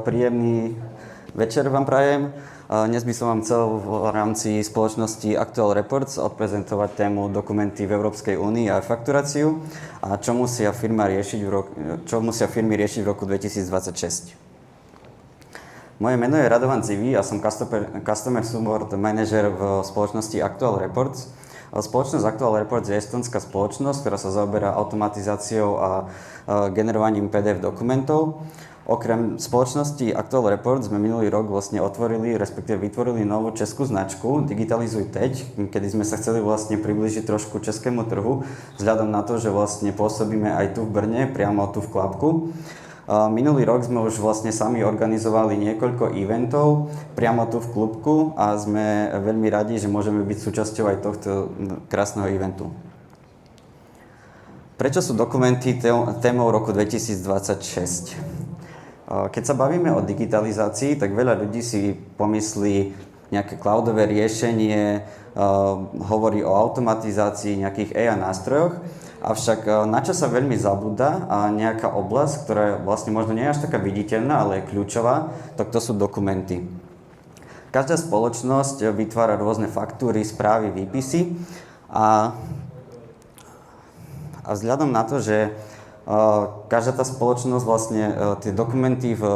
Príjemný večer vám prajem. Dnes by som vám chcel v rámci spoločnosti Actual Reports odprezentovať tému dokumenty v Európskej únii a fakturáciu a čo musia firmy riešiť v roku 2026. Moje meno je Radovan Zivi a som Customer Support Manager v spoločnosti Actual Reports. Spoločnosť Actual Reports je estonská spoločnosť, ktorá sa zaoberá automatizáciou a generovaním PDF dokumentov. Okrem spoločnosti Actual Reports sme minulý rok vlastne vytvorili novú českú značku Digitalizuj teď, kedy sme sa chceli vlastne priblížiť trošku českému trhu, vzhľadom na to, že vlastne pôsobíme aj tu v Brne, priamo tu v Klapku. Minulý rok sme už vlastne sami organizovali niekoľko eventov priamo tu v Klubku a sme veľmi radi, že môžeme byť súčasťou aj tohto krásneho eventu. Prečo sú dokumenty témou roku 2026? Keď sa bavíme o digitalizácii, tak veľa ľudí si pomyslí nejaké cloudové riešenie, hovorí o automatizácii, nejakých AI nástrojoch, avšak na čo sa veľmi zabúda a nejaká oblasť, ktorá vlastne možno nie je až taká viditeľná, ale je kľúčová, tak to sú dokumenty. Každá spoločnosť vytvára rôzne faktúry, správy, výpisy a vzhľadom na to, že každá tá spoločnosť vlastne tie dokumenty v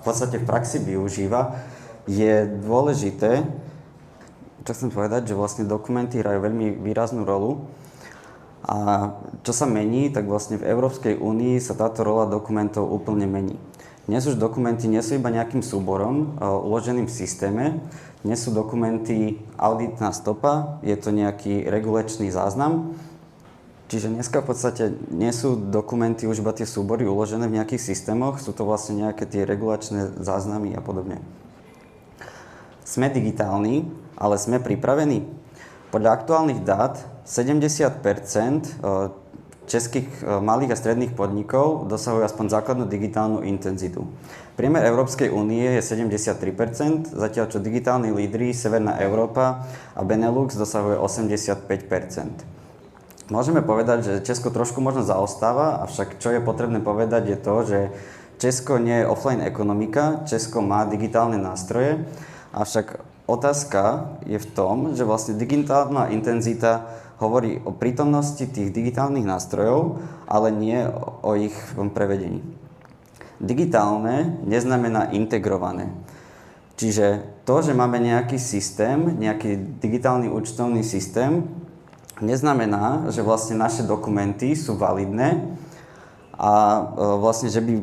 podstate v praxi využíva, je dôležité, čo chcem povedať, že vlastne dokumenty hrajú veľmi výraznú rolu. A čo sa mení, tak vlastne v Európskej únii sa táto rola dokumentov úplne mení. Dnes už dokumenty nie sú iba nejakým súborom uloženým v systéme, dnes sú dokumenty auditná stopa, je to nejaký regulačný záznam. Čiže dneska v podstate nie sú dokumenty už iba tie súbory uložené v nejakých systémoch, sú to vlastne nejaké tie regulačné záznamy a podobne. Sme digitálni, ale sme pripravení? Podľa aktuálnych dát 70% českých malých a stredných podnikov dosahujú aspoň základnú digitálnu intenzitu. Priemer Európskej únie je 73%, zatiaľ čo digitálni lídri Severná Európa a Benelux dosahuje 85%. Môžeme povedať, že Česko trošku možno zaostáva, avšak čo je potrebné povedať je to, že Česko nie je offline ekonomika, Česko má digitálne nástroje, avšak otázka je v tom, že vlastne digitálna intenzita hovorí o prítomnosti tých digitálnych nástrojov, ale nie o ich prevedení. Digitálne neznamená integrované. Čiže to, že máme nejaký systém, nejaký digitálny účtovný systém, neznamená, že vlastne naše dokumenty sú validné a vlastne, že by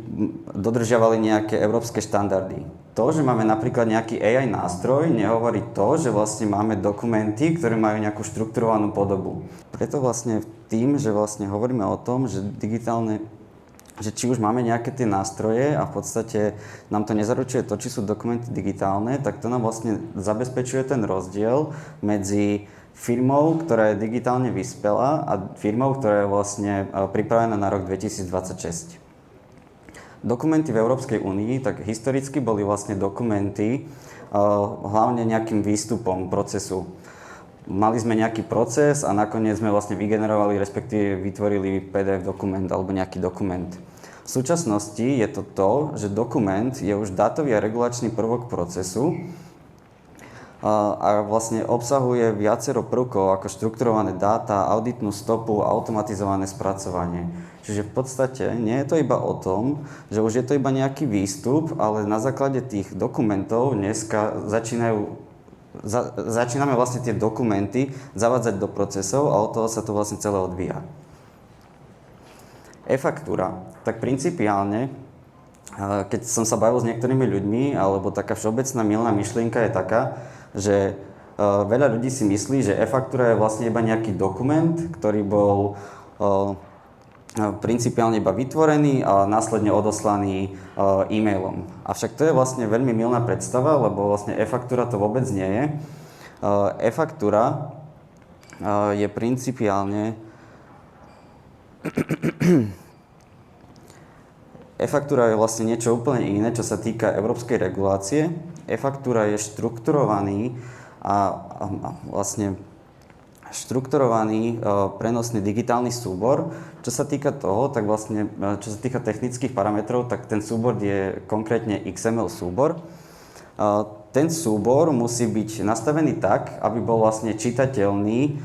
dodržiavali nejaké európske štandardy. To, že máme napríklad nejaký AI nástroj, nehovorí to, že vlastne máme dokumenty, ktoré majú nejakú štrukturovanú podobu. Preto vlastne tým, že vlastne hovoríme o tom, že že či už máme nejaké tie nástroje a v podstate nám to nezaručuje to, či sú dokumenty digitálne, tak to nám vlastne zabezpečuje ten rozdiel medzi firmou, ktorá je digitálne vyspelá a firmou, ktorá je vlastne pripravená na rok 2026. Dokumenty v Európskej únii, tak historicky boli vlastne dokumenty hlavne nejakým výstupom procesu. Mali sme nejaký proces a nakoniec sme vlastne vygenerovali, respektíve vytvorili PDF dokument alebo nejaký dokument. V súčasnosti je to, že dokument je už dátový a regulačný prvok procesu, a vlastne obsahuje viacero prvkov ako štrukturované dáta, auditnú stopu, automatizované spracovanie. Čiže v podstate nie je to iba o tom, že už je to iba nejaký výstup, ale na základe tých dokumentov dneska začíname vlastne tie dokumenty zavádzať do procesov a od toho sa to vlastne celé odvíja. E-faktúra. Tak principiálne, keď som sa bavil s niektorými ľuďmi, alebo taká všeobecná milná myšlienka je taká, že veľa ľudí si myslí, že e-faktúra je vlastne iba nejaký dokument, ktorý bol principiálne iba vytvorený a následne odoslaný e-mailom. Avšak to je vlastne veľmi mylná predstava, lebo vlastne e-faktúra to vôbec nie je. E-faktúra je principiálne e-faktúra je vlastne niečo úplne iné, čo sa týka európskej regulácie. E-faktúra je štrukturovaný a vlastne štrukturovaný prenosný digitálny súbor. Čo sa týka toho, tak vlastne, čo sa týka technických parametrov, tak ten súbor je konkrétne XML súbor. Ten súbor musí byť nastavený tak, aby bol vlastne čitateľný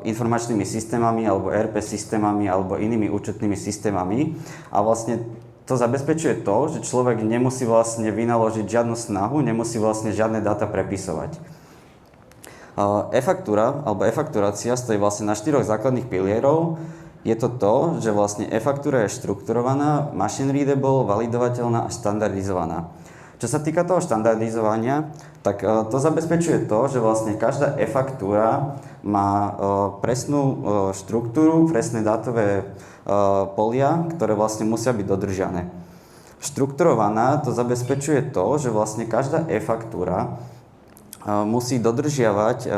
informačnými systémami alebo ERP systémami alebo inými účetnými systémami. A vlastne to zabezpečuje to, že človek nemusí vlastne vynaložiť žiadnu snahu, nemusí vlastne žiadne dáta prepisovať. E-faktúra alebo e-fakturácia stojí vlastne na 4 základných pilierov. Je to to, že vlastne e-faktúra je štrukturovaná, machine readable, validovateľná a štandardizovaná. Čo sa týka toho štandardizovania, tak to zabezpečuje to, že vlastne každá e-faktúra má presnú štruktúru, presné dátové polia, ktoré vlastne musia byť dodržané. Štrukturovaná to zabezpečuje to, že vlastne každá e-faktúra musí dodržiavať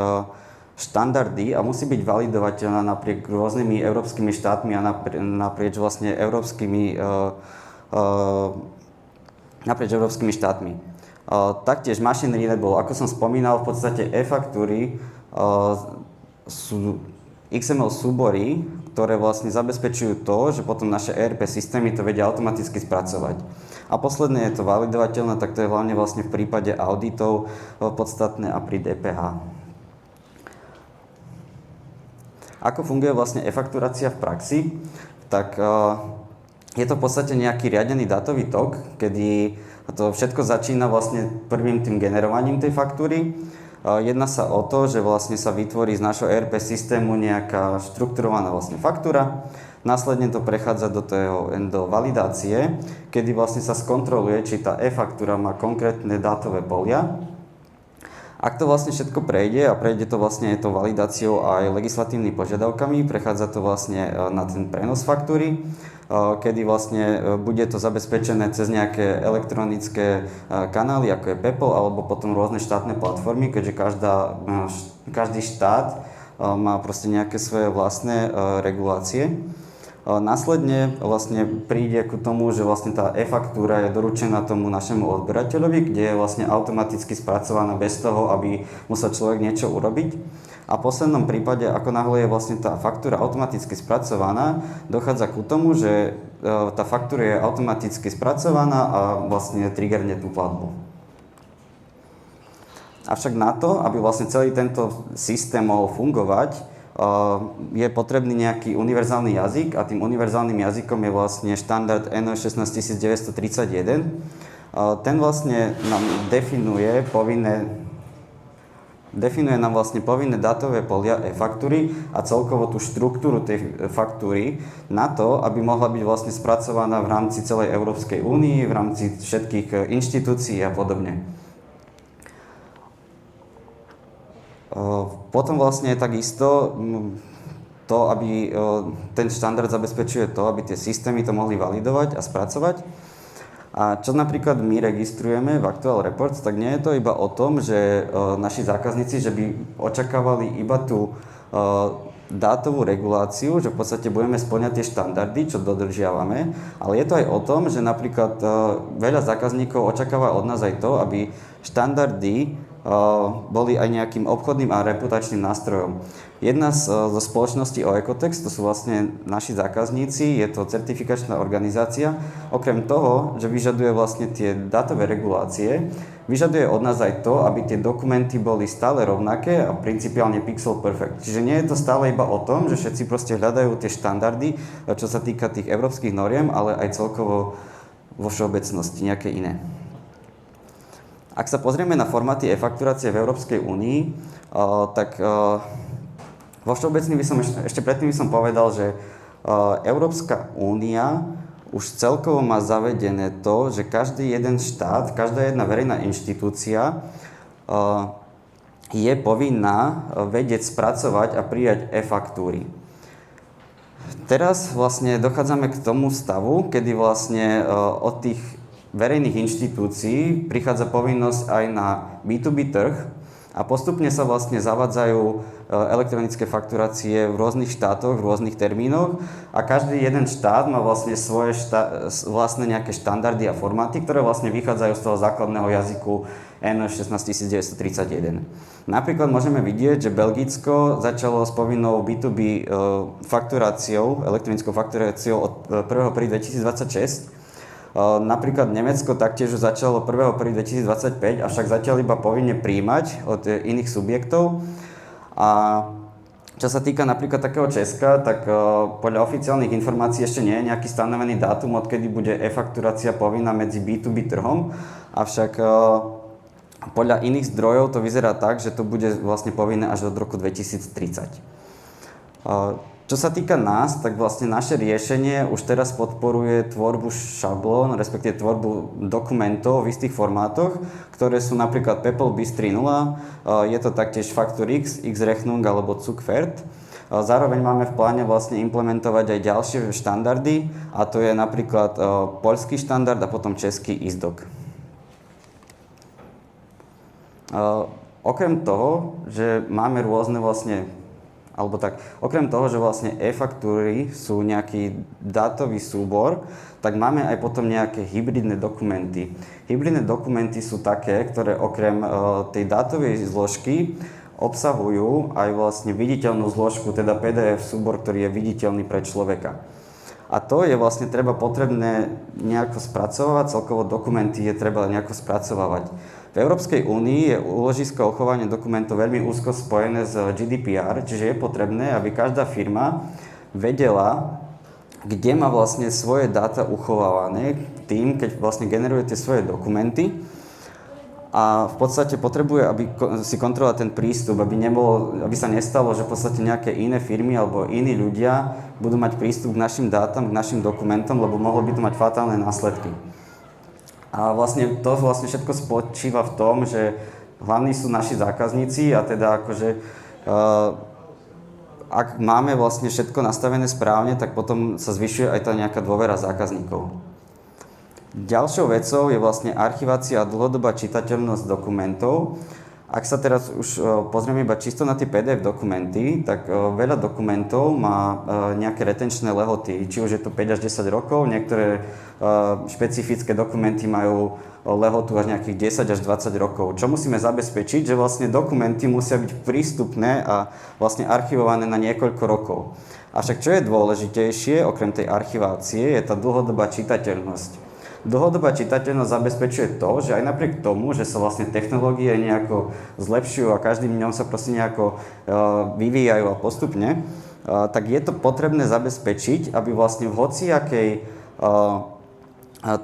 štandardy a musí byť validovateľná napriek rôznymi európskymi štátmi a naprieč vlastne naprieč európskymi štátmi. Taktiež machine readable, ako som spomínal, v podstate e-faktúry sú XML súbory, ktoré vlastne zabezpečujú to, že potom naše ERP systémy to vedia automaticky spracovať. A posledné je to validovateľné, tak to je hlavne vlastne v prípade auditov podstatné a pri DPH. Ako funguje vlastne e-fakturácia v praxi? Tak je to v podstate nejaký riadený dátový tok, kedy to všetko začína vlastne prvým tým generovaním tej faktúry. Jedná sa o to, že vlastne sa vytvorí z našho ERP systému nejaká štrukturovaná vlastne faktúra. Následne to prechádza do validácie, kedy vlastne sa skontroluje, či tá e-faktúra má konkrétne dátové polia. Ak to vlastne všetko prejde a prejde to vlastne tou validáciou aj legislatívnymi požiadavkami, prechádza to vlastne na ten prenos faktúry, kedy vlastne bude to zabezpečené cez nejaké elektronické kanály, ako je PayPal, alebo potom rôzne štátne platformy, keďže každý štát má proste nejaké svoje vlastné regulácie. Následne vlastne príde ku tomu, že vlastne tá e-faktúra je doručená tomu našemu odberateľovi, kde je vlastne automaticky spracovaná bez toho, aby musel človek niečo urobiť. A v poslednom prípade, ako náhle je vlastne tá faktúra automaticky spracovaná, dochádza ku tomu, že tá faktúra je automaticky spracovaná a vlastne triggerne tú platbu. Avšak na to, aby vlastne celý tento systém mohol fungovať, je potrebný nejaký univerzálny jazyk a tým univerzálnym jazykom je vlastne štandard NO 16931. Ten vlastne nám definuje nám vlastne povinné dátové polia e-faktúry a celkovo tú štruktúru tej faktúry na to, aby mohla byť vlastne spracovaná v rámci celej Európskej únie, v rámci všetkých inštitúcií a podobne. Potom vlastne takisto to, aby ten štandard zabezpečuje to, aby tie systémy to mohli validovať a spracovať. A čo napríklad my registrujeme v Actual Reports, tak nie je to iba o tom, že naši zákazníci, že by očakávali iba tú dátovú reguláciu, že v podstate budeme spĺňať tie štandardy, čo dodržiavame, ale je to aj o tom, že napríklad veľa zákazníkov očakáva od nás aj to, aby štandardy boli aj nejakým obchodným a reputačným nástrojom. Jedna zo spoločností Oecotex, to sú vlastne naši zákazníci, je to certifikačná organizácia. Okrem toho, že vyžaduje vlastne tie dátové regulácie, vyžaduje od nás aj to, aby tie dokumenty boli stále rovnaké a principiálne pixel perfect. Čiže nie je to stále iba o tom, že všetci proste hľadajú tie štandardy, čo sa týka tých európskych noriem, ale aj celkovo vo všeobecnosti nejaké iné. Ak sa pozrieme na formáty e-fakturácie v Európskej únii, tak vo všeobecný by som ešte predtým by som povedal, že Európska únia už celkovo má zavedené to, že každý jeden štát, každá jedna verejná inštitúcia je povinná vedieť spracovať a prijať e-faktúry. Teraz vlastne dochádzame k tomu stavu, kedy vlastne od tých verejných inštitúcií prichádza povinnosť aj na B2B trh, A postupne sa vlastne zavádzajú elektronické fakturácie v rôznych štátoch, v rôznych termínoch a každý jeden štát má vlastne svoje vlastné nejaké štandardy a formáty, ktoré vlastne vychádzajú z toho základného jazyku N16931. Napríklad môžeme vidieť, že Belgicko začalo s povinnou B2B fakturáciou, elektronickou fakturáciou od 1.1.2026. Napríklad Nemecko taktiež začalo 1.1.2025, avšak zatiaľ iba povinne príjmať od iných subjektov. A čo sa týka napríklad takého Česka, tak podľa oficiálnych informácií ešte nie je nejaký stanovený dátum, odkedy bude e-fakturácia povinná medzi B2B trhom, avšak podľa iných zdrojov to vyzerá tak, že to bude vlastne povinné až od roku 2030. Čo sa týka nás, tak vlastne naše riešenie už teraz podporuje tvorbu šablón, respektíve tvorbu dokumentov v istých formátoch, ktoré sú napríklad PeopleBiz 3.0, je to taktiež FakturX, X-Rechnung alebo Zugfert. Zároveň máme v pláne vlastne implementovať aj ďalšie štandardy, a to je napríklad poľský štandard a potom český ISDOC. Okrem toho, že máme rôzne vlastne okrem toho, že vlastne e-faktúry sú nejaký dátový súbor, tak máme aj potom nejaké hybridné dokumenty. Hybridné dokumenty sú také, ktoré okrem tej dátovej zložky obsahujú aj vlastne viditeľnú zložku, teda PDF súbor, ktorý je viditeľný pre človeka. A to je vlastne potrebné nejako spracovať, celkovo dokumenty je treba nejako spracovávať. V Európskej únii je úložisko uchovania dokumentov veľmi úzko spojené s GDPR, čiže je potrebné, aby každá firma vedela, kde má vlastne svoje dáta uchovávané tým, keď vlastne generuje tie svoje dokumenty. A v podstate potrebuje, aby si kontroloval ten prístup, aby sa nestalo, že v podstate nejaké iné firmy alebo iní ľudia budú mať prístup k našim dátam, k našim dokumentom, lebo mohlo by to mať fatálne následky. A vlastne to všetko spočíva v tom, že hlavní sú naši zákazníci a teda akože ak máme vlastne všetko nastavené správne, tak potom sa zvyšuje aj tá nejaká dôvera zákazníkov. Ďalšou vecou je vlastne archivácia a dlhodobá čitateľnosť dokumentov. Ak sa teraz už pozrieme iba čisto na tie PDF dokumenty, tak veľa dokumentov má nejaké retenčné lehoty, či už je to 5 až 10 rokov, niektoré špecifické dokumenty majú lehotu až nejakých 10 až 20 rokov. Čo musíme zabezpečiť, že vlastne dokumenty musia byť prístupné a vlastne archivované na niekoľko rokov. Avšak čo je dôležitejšie, okrem tej archivácie, je tá dlhodobá čitateľnosť. Dlhodobá čitateľnosť zabezpečuje to, že aj napriek tomu, že sa vlastne technológie nejako zlepšujú a každým dňom sa proste nejako vyvíjajú a postupne, tak je to potrebné zabezpečiť, aby vlastne v hociakej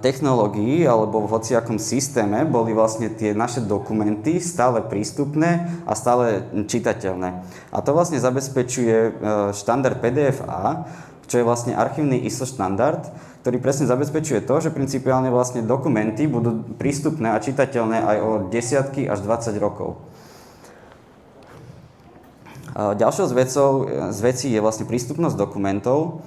technológii alebo v hociakom systéme boli vlastne tie naše dokumenty stále prístupné a stále čitateľné. A to vlastne zabezpečuje štandard PDF-A, čo je vlastne archívny ISO štandard, ktorý presne zabezpečuje to, že principiálne vlastne dokumenty budú prístupné a čitateľné aj o desiatky až 20 rokov. Ďalšou z vecí je vlastne prístupnosť dokumentov.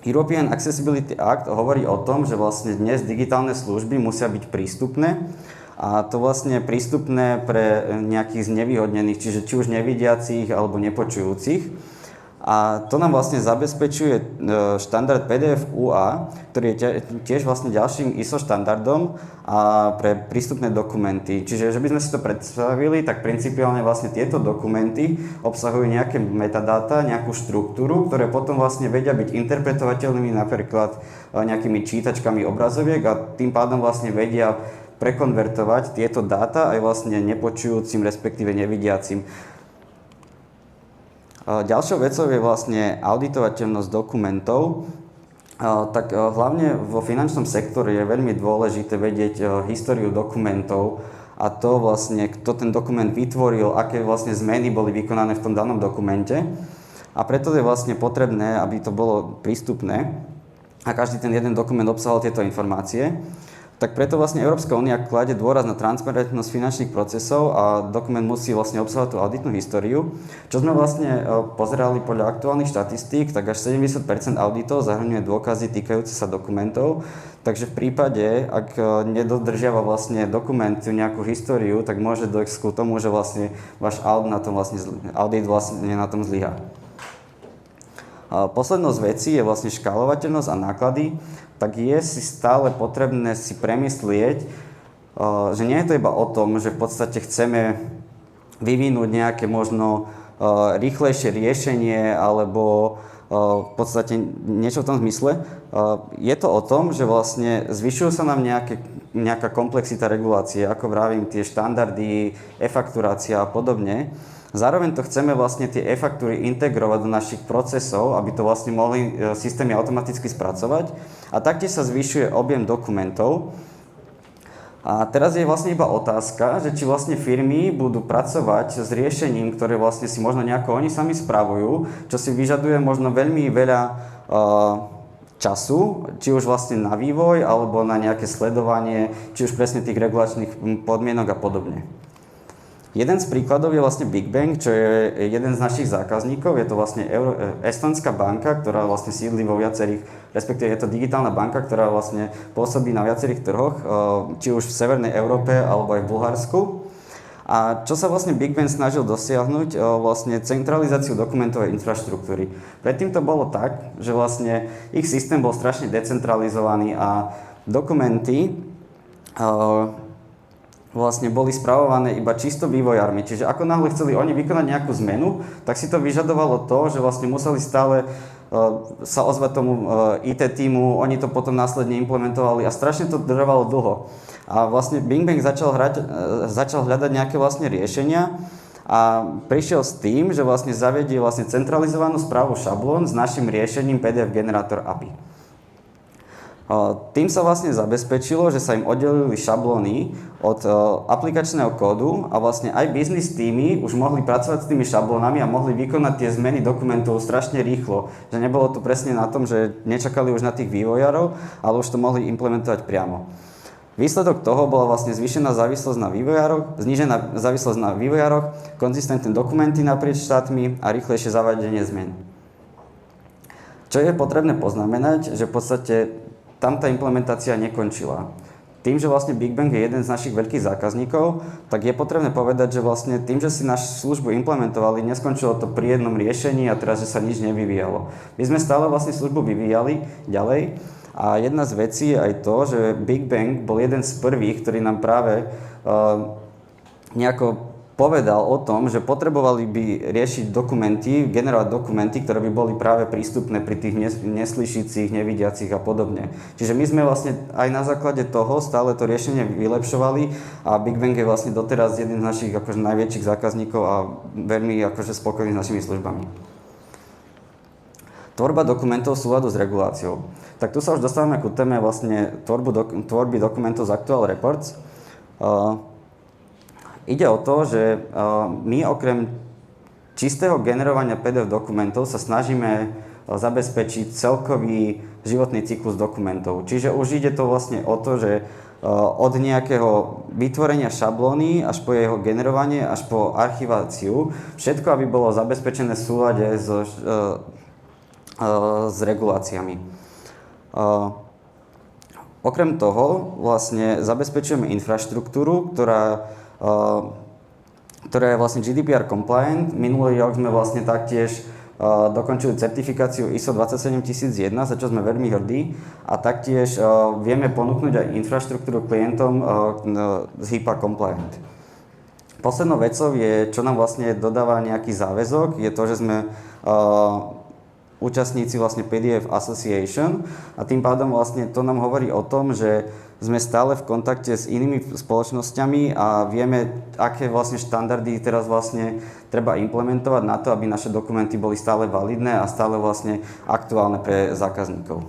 European Accessibility Act hovorí o tom, že vlastne dnes digitálne služby musia byť prístupné, a to vlastne prístupné pre nejakých znevýhodnených, čiže či už nevidiacich alebo nepočujúcich. A to nám vlastne zabezpečuje štandard PDF UA, ktorý je tiež vlastne ďalším ISO štandardom a pre prístupné dokumenty. Čiže, že by sme si to predstavili, tak principiálne vlastne tieto dokumenty obsahujú nejaké metadáta, nejakú štruktúru, ktoré potom vlastne vedia byť interpretovateľnými napríklad nejakými čítačkami obrazoviek a tým pádom vlastne vedia prekonvertovať tieto dáta aj vlastne nepočujúcim, respektíve nevidiacim. Ďalšou vecou je vlastne auditovateľnosť dokumentov. Tak hlavne vo finančnom sektore je veľmi dôležité vedieť históriu dokumentov a to vlastne, kto ten dokument vytvoril, aké vlastne zmeny boli vykonané v tom danom dokumente. A preto je vlastne potrebné, aby to bolo prístupné a každý ten jeden dokument obsahoval tieto informácie. tak preto vlastne Európska únia kladie dôraz na transparentnosť finančných procesov a dokument musí vlastne obsahovať tú auditnú históriu. Čo sme vlastne pozerali podľa aktuálnych štatistík, tak až 70% auditov zahrňuje dôkazy týkajúce sa dokumentov. Takže v prípade, ak nedodržiava vlastne dokument nejakú históriu, tak môže dojsť k tomu, že vlastne váš audit vlastne na tom zlyhá. Poslednou z vecí je vlastne škálovateľnosť a náklady, tak je si stále potrebné si premyslieť, že nie je to iba o tom, že v podstate chceme vyvinúť nejaké možno rýchlejšie riešenie alebo v podstate niečo v tom zmysle. Je to o tom, že vlastne zvyšujú sa nám nejaká komplexita regulácie, ako vravím, tie štandardy, e-fakturácia a podobne. Zároveň to chceme vlastne tie e-faktúry integrovať do našich procesov, aby to vlastne mohli systémy automaticky spracovať. A taktiež sa zvyšuje objem dokumentov. A teraz je vlastne iba otázka, že či vlastne firmy budú pracovať s riešením, ktoré vlastne si možno nejako oni sami spravujú, čo si vyžaduje možno veľmi veľa času, či už vlastne na vývoj, alebo na nejaké sledovanie, či už presne tých regulačných podmienok a podobne. Jeden z príkladov je vlastne Big Bank, čo je jeden z našich zákazníkov. Je to vlastne estonská banka, ktorá vlastne sídli vo viacerých, respektíve je to digitálna banka, ktorá vlastne pôsobí na viacerých trhoch, či už v Severnej Európe alebo aj v Bulharsku. A čo sa vlastne Big Bang snažil dosiahnuť? Vlastne centralizáciu dokumentovej infraštruktúry. Predtým to bolo tak, že vlastne ich systém bol strašne decentralizovaný a dokumenty vlastne boli spravované iba čisto vývojármi. Čiže ako náhle chceli oni vykonať nejakú zmenu, tak si to vyžadovalo to, že vlastne museli stále sa ozvať tomu IT týmu, oni to potom následne implementovali a strašne to trvalo dlho. A vlastne Big Bang začal hľadať nejaké vlastne riešenia a prišiel s tým, že vlastne zavedie vlastne centralizovanú správu šablón s našim riešením PDF Generator API. Tým sa vlastne zabezpečilo, že sa im oddelili šablóny od aplikačného kódu a vlastne aj business týmy už mohli pracovať s tými šablónami a mohli vykonať tie zmeny dokumentov strašne rýchlo. Že nebolo to presne na tom, že nečakali už na tých vývojárov, ale už to mohli implementovať priamo. Výsledok toho bola vlastne zvýšená závislosť na vývojároch, znížená závislosť na vývojároch, konzistentné dokumenty naprieč štátmi a rýchlejšie zavádzanie zmien. Čo je potrebné poznamenať, že v podstate tam tá implementácia nekončila. Tým, že vlastne Big Bang je jeden z našich veľkých zákazníkov, tak je potrebné povedať, že vlastne tým, že si našu službu implementovali, neskončilo to pri jednom riešení a teraz, že sa nič nevyvíjalo. My sme stále vlastne službu vyvíjali ďalej a jedna z vecí je aj to, že Big Bang bol jeden z prvých, ktorý nám práve nejako povedal o tom, že potrebovali by riešiť dokumenty, generovať dokumenty, ktoré by boli práve prístupné pri tých neslyšícich, nevidiacich a podobne. Čiže my sme vlastne aj na základe toho stále to riešenie vylepšovali a Big Bang je vlastne doteraz jeden z našich akože najväčších zákazníkov a veľmi akože spokojný s našimi službami. Tvorba dokumentov v súladu s reguláciou. Tak tu sa už dostávame ku téme vlastne tvorby dokumentov z Actual Reports. Ide o to, že my okrem čistého generovania PDF dokumentov sa snažíme zabezpečiť celkový životný cyklus dokumentov. Čiže už ide to vlastne o to, že od nejakého vytvorenia šablóny až po jeho generovanie, až po archiváciu, všetko, aby bolo zabezpečené v súlade s reguláciami. Okrem toho vlastne zabezpečujeme infraštruktúru, ktorá je vlastne GDPR compliant. Minulý rok sme vlastne taktiež dokončili certifikáciu ISO 27001, za čo sme veľmi hrdí a taktiež vieme ponúknuť aj infraštruktúru klientom z HIPAA compliant. Poslednou vecou je, čo nám vlastne dodáva nejaký záväzok, je to, že sme účastníci vlastne PDF Association a tým pádom vlastne to nám hovorí o tom, že sme stále v kontakte s inými spoločnosťami a vieme, aké vlastne štandardy teraz vlastne treba implementovať na to, aby naše dokumenty boli stále validné a stále vlastne aktuálne pre zákazníkov.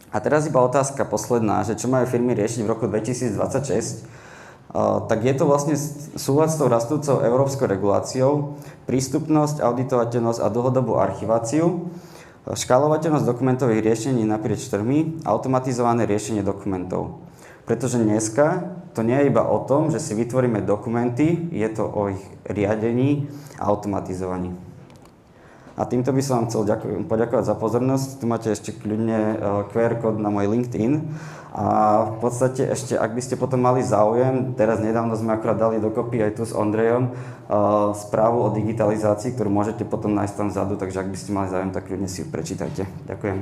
A teraz iba otázka posledná, že čo majú firmy riešiť v roku 2026, tak je to vlastne súlad s tou rastúcou európskou reguláciou, prístupnosť, auditovateľnosť a dlhodobú archiváciu. Škálovateľnosť dokumentových riešení naprieč trhmi, automatizované riešenie dokumentov. Pretože dneska to nie je iba o tom, že si vytvoríme dokumenty, je to o ich riadení a automatizovaní. A týmto by som vám chcel poďakovať za pozornosť. Tu máte ešte kľudne QR kód na môj LinkedIn. A v podstate ešte, ak by ste potom mali záujem, teraz nedávno sme akorát dali dokopy aj tu s Ondrejom správu o digitalizácii, ktorú môžete potom nájsť tam vzadu, takže ak by ste mali záujem, tak kľudne si ju prečítajte. Ďakujem.